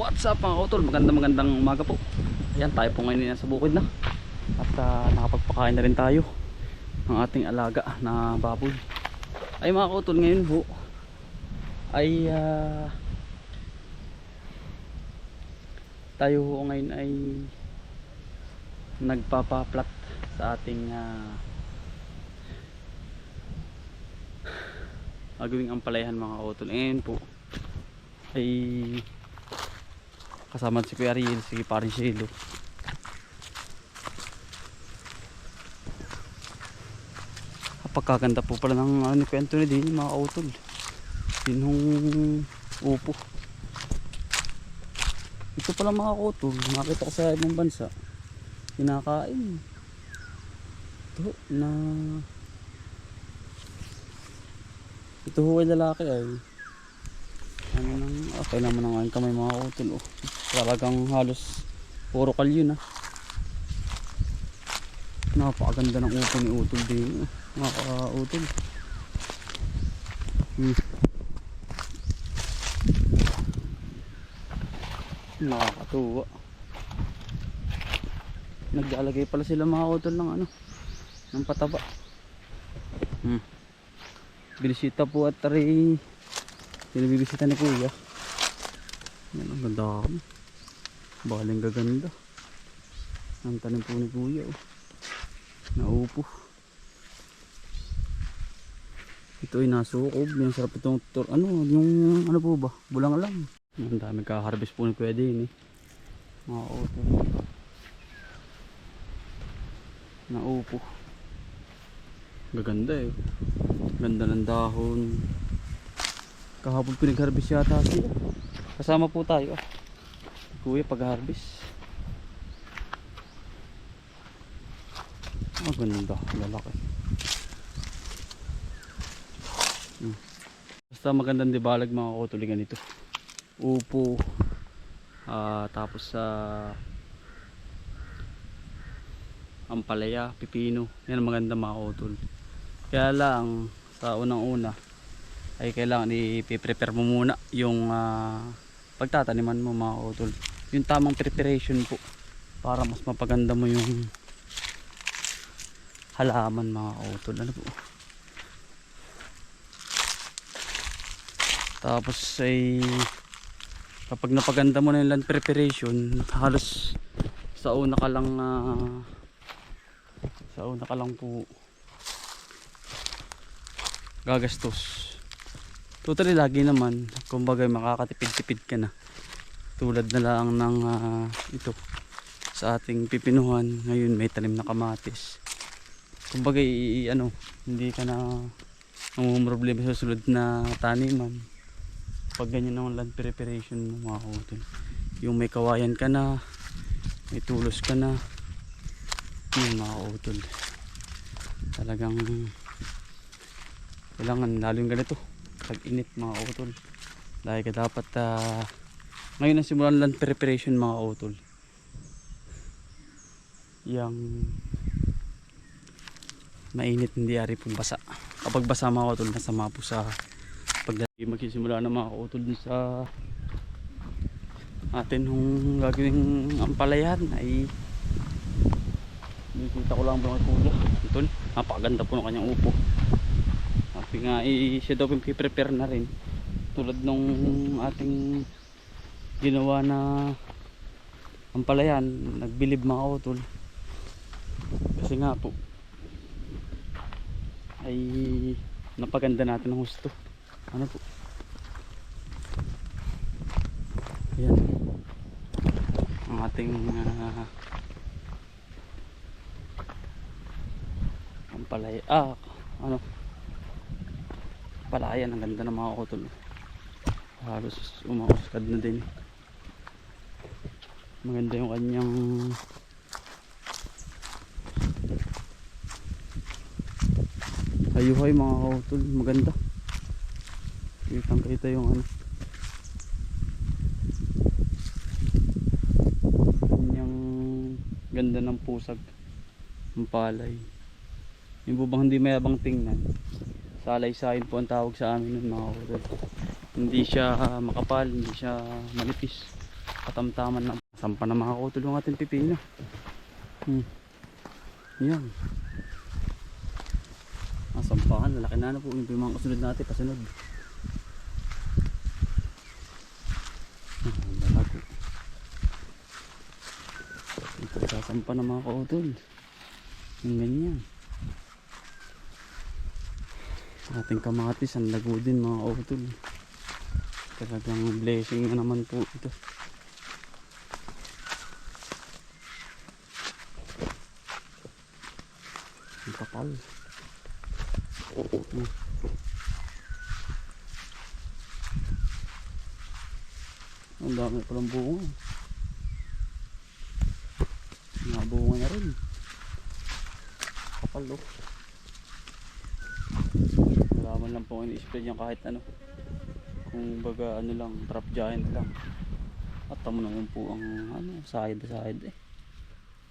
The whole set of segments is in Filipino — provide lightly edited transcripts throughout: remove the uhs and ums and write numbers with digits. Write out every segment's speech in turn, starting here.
What's up mga utol, magandang umaga po. Ayan, tayo po ngayon nasa bukid na. At nakapagpakain na rin tayo ng ating alaga na baboy. Ay mga utol, ngayon po ay tayo po ngayon ay nagpapaplat sa ating gagawing ampalayan mga utol. Ngayon po ay kasama si Kuya Ariel, si paring Shelo. Pagkaganda po pala ng ano, Kuya Anthony din mga utol. Sinong upo. Ito pala mga utol, nakita ko sa ibang bansa. Kinakain. Ito na ito ho ay lalaki ay. Ano nang okay naman ang aking kamay mga utol. Oh. Talagang halos puro kalyo na. Napakaganda ng upo ni utol din. Mga utol. Nakakatuwa. Naglalagay pala sila mga utol ng ano, ng pataba. Binisita po at tari binibisita ni Kuya. Yan ang ganda. Baling gaganda. Ang tanim po ni Kuya. Oh. Naupo. Ito ay nasukob. Yung sarap itong ano, yung ano po ba? Bulang lang. Ang dami ka-harvest po ni Kuya din eh. Mga auto. Naupo. Gaganda eh. Ganda ng dahon. Kahapon pinag-harvest yata siya. Kasama po tayo. Kuya pag-harvest. Ang ganda. Lalaki. Basta magandang dibalag mga kutulingan ito. Upo. Tapos ampalaya, pipino. Yan ang maganda mga kutol. Kaya lang sa unang-una ay kailangan i-prepare mo muna yung pagtataniman mo mga kutol. Yung tamang preparation po para mas mapaganda mo yung halaman mga kutol. Ano po? Tapos ay kapag napaganda mo na yung land preparation, halos sa una ka lang po gagastos. Totally lagi naman kumbaga makakatipid-tipid ka na. Tulad na lang ng ito sa ating pipinuhan. Ngayon may tanim na kamatis. Kumbaga ano, hindi ka na problema sa susunod na taniman. Pag ganyan naman land preparation mo mga utol. Yung may kawayan ka na, may tulos ka na, yun mga utol. Talagang kailangan lalo yung ganito pag init mga utol. Dahil ka dapat ngayon na simulan land preparation mga utol. Yang mainit hindi ari pong basa. Kapag basa mga utol, nasama po sa magsisimula na mga utol sa atin hong gagawing ampalayan ay nakikita ko lang mga kuya utol. Napakaganda po ng kanyang upo. Sabi nga siya daw prepare na rin tulad nung ating ginawa na ampalayan. Nagbilib mga utol kasi nga po ay napaganda natin ng husto. Ano po? Ayan. Ang ating ampalaya. Ano? Palayan. Ang ganda ng mga kutol. Halos umauskad na din. Maganda yung kanyang hayuhay mga kutol. Maganda. Kitang kita yung ano yung ganda ng pusag ng palay. Yung bubang hindi mayabang tingnan, salay-sayin po ang tawag sa amin nun mga kutol. Hindi siya makapal, hindi siya manipis. Katamtaman na. Sampa na mga kautol yung ating pipino. Yan. Sampahan, lalaki na po yung mga kasunod natin, pasunod. Lalaki. Ito sasampa na mga kautol. Yung ganyan. Ating kamatis, ang lago din mga kautol. Talagang blessing na naman po ito. Ang kapal. Ang dami palang bunga. Mga bunga na rin. Kapal oh. Malaman lang po ini-spread yung kahit ano. Kung baga ano lang, trap giant lang. At tamo naman po ang ano, side eh.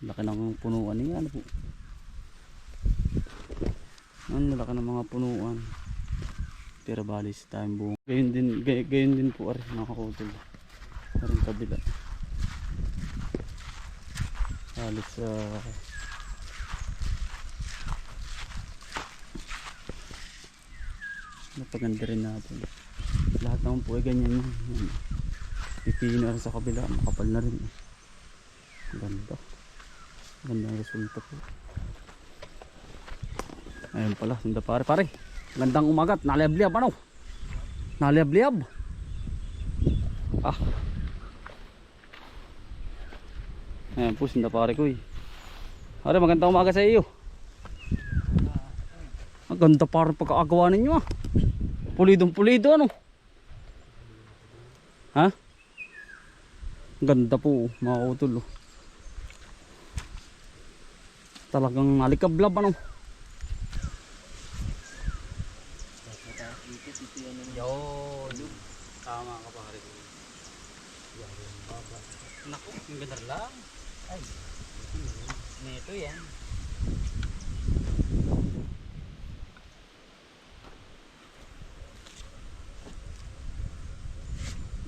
Laki ng punuan niya ano po. Ang laki ng mga punuan. Pero balis tayong bunga. Gayon din po ari mga kautol. Parang kabila. Halos sa napaganda rin natin. Lahat naman po ay ganyan yun. Pipino rin sa kabila. Makapal na rin. Ganda. Ganda ang resulta po. Ayun pala. Sunda pare. Gandang umagat. Naliab-liab ano? Naliab-liab. Ayan po. Sunda pare ko eh. Pare magandang umaga sa iyo. Ang ganda parang pagkakagawa ninyo ah. Pulidong pulido ano. Ha? Ganda po mga kautol. Talagang nalikablab ano. Yun. Tama ka pare. Naku, yung ganda lang. Ay. Nito yan.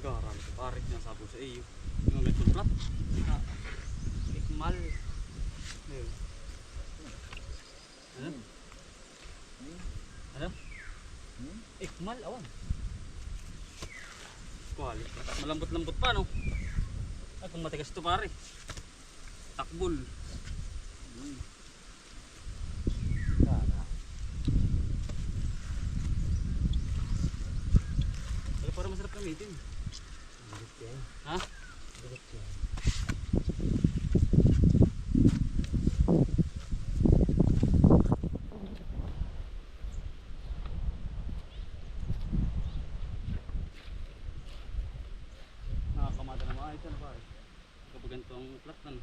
Garam sa pare, nasabo sa iyo. Yung ganitong plat. Ikmal. Ano? Ano? Ikmal, awan. Kuali. Malambot-lambot pa no? Ay kung matigas ito pare. Takbol. Pero parang masarap gamitin. Ha? Nakakamata na maayos yan pare. Kapag ganito ang platan.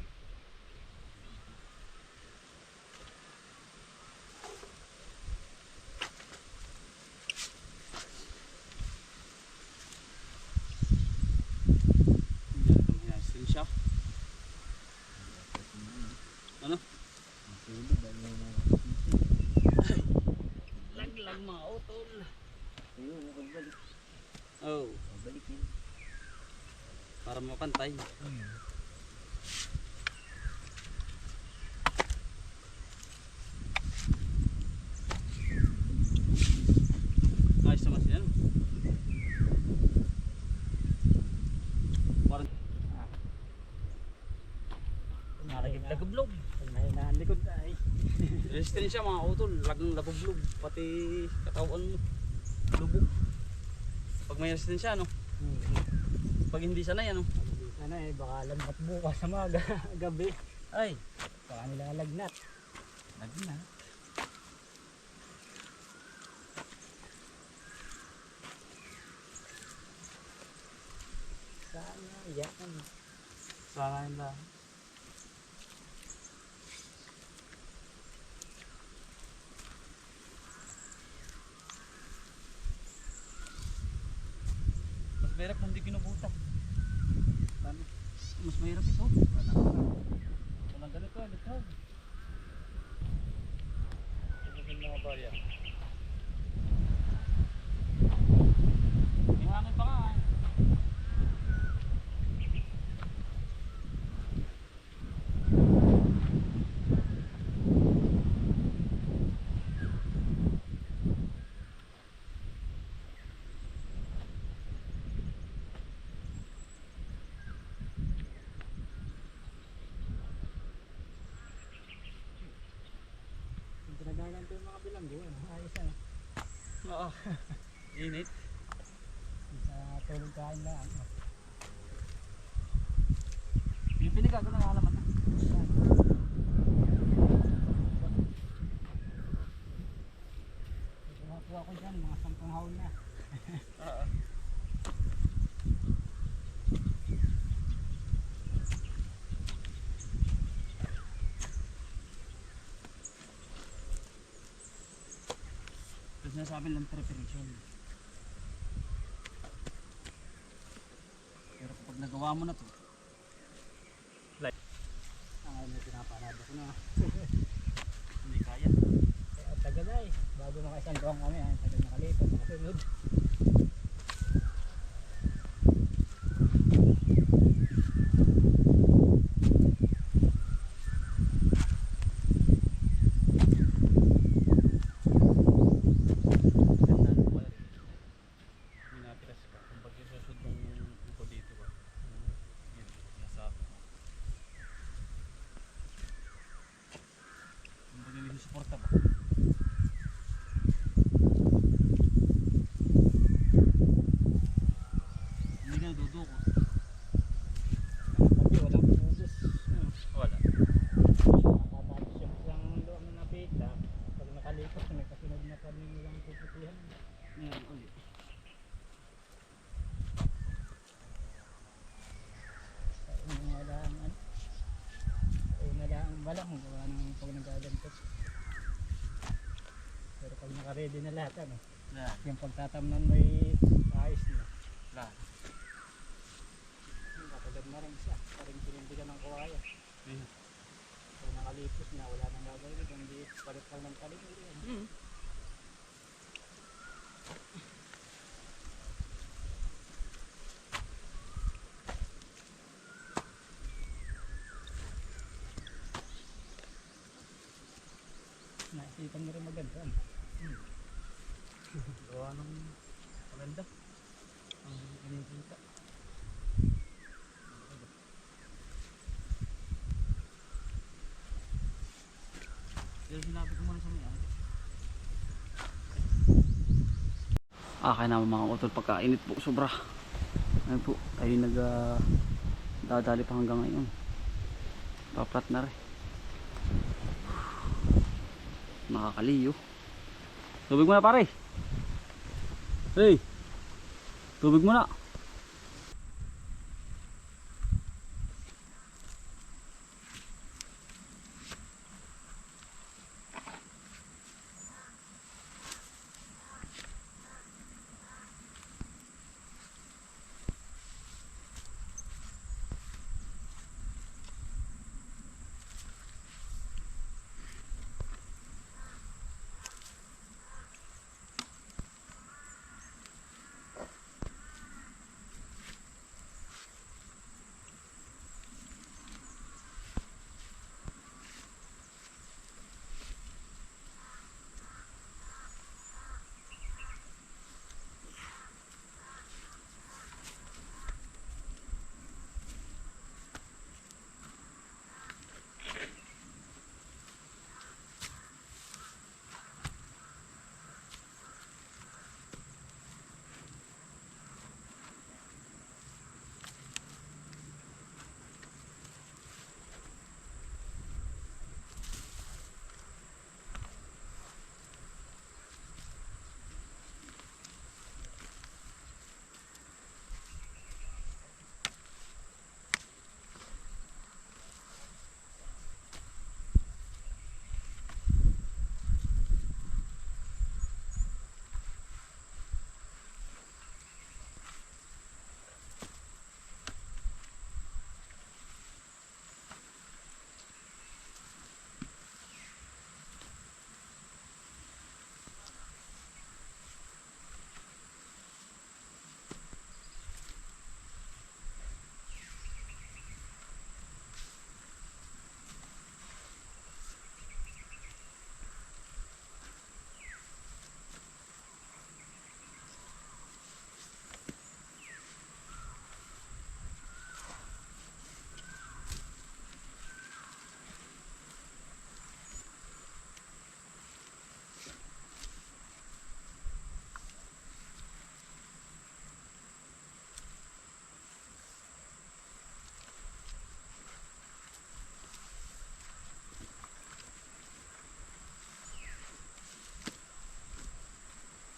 Ano? Laglag mga utol. Ayun, nagbalik. Oh, Balik yun. para mapantay. Ayos naman siya. Parang lagablog. Nahinaan likod ay. Resistensya mga utol, lagablog pati katawan mo. Lubog. Pag may resistensya no. Pag hindi sanay ano. Sana eh, baka lambat bukas sa mga gabi. Ay, Baka nilalagnat. Lagnat. Sana yan. sana yun lang. Mas mahirap kung hindi pinubutak. Mas mahirap ito. Walang ganito, litaw. Ito yung mga barya. May hangin pa nga. lingguan. Ayos ano. Oo. Init. Sa tulog kain lang. Pipinig ako ng halaman na. Kuha ko dyan, mga 10 haon na. Oo. Tapos nasabi lang preparation. Pero kapag nagawa mo na to, Ang may pinapanado ko na. hindi kaya. Kaya ang tagal na eh. Bago makaisang doang kami, ang tagal nakalipat, nakasunod. Ganda ng wala rin. Minatras ka. Kung pag isusod ng upo dito ka. Yun, nasabi. Kung pag hindi susuporta ba? Hindi ka duduko. Ang tabi, walang pinubos. Wala. Nakatapos yung isang doang nabita. Pag nakalipat, may kasunod na kami nilang puputihan. Meron ulit. Yung lang, yung lang balang, gawa ng pag nagagantot. Pero pag naka-ready na lahat, ano, Lahat. yung pagtatamnan may ayos na. Lahat. Nakagad na rin siya, parang pinindigan ng kawaya. Pag nakalipos na, wala nang gagawin, hindi palit lang ng palit. Naisipan mo rin maganda. Gawa ng maganda. Ang kinikita. Pero sinabi ko muna sa mga kaya naman mga utol pagkainit po sobra. Ayun po, tayo dadali pa hanggang ngayon. Paplat na rin. Nakakaliyo. Tubig muna pare. Hey. Tubig muna.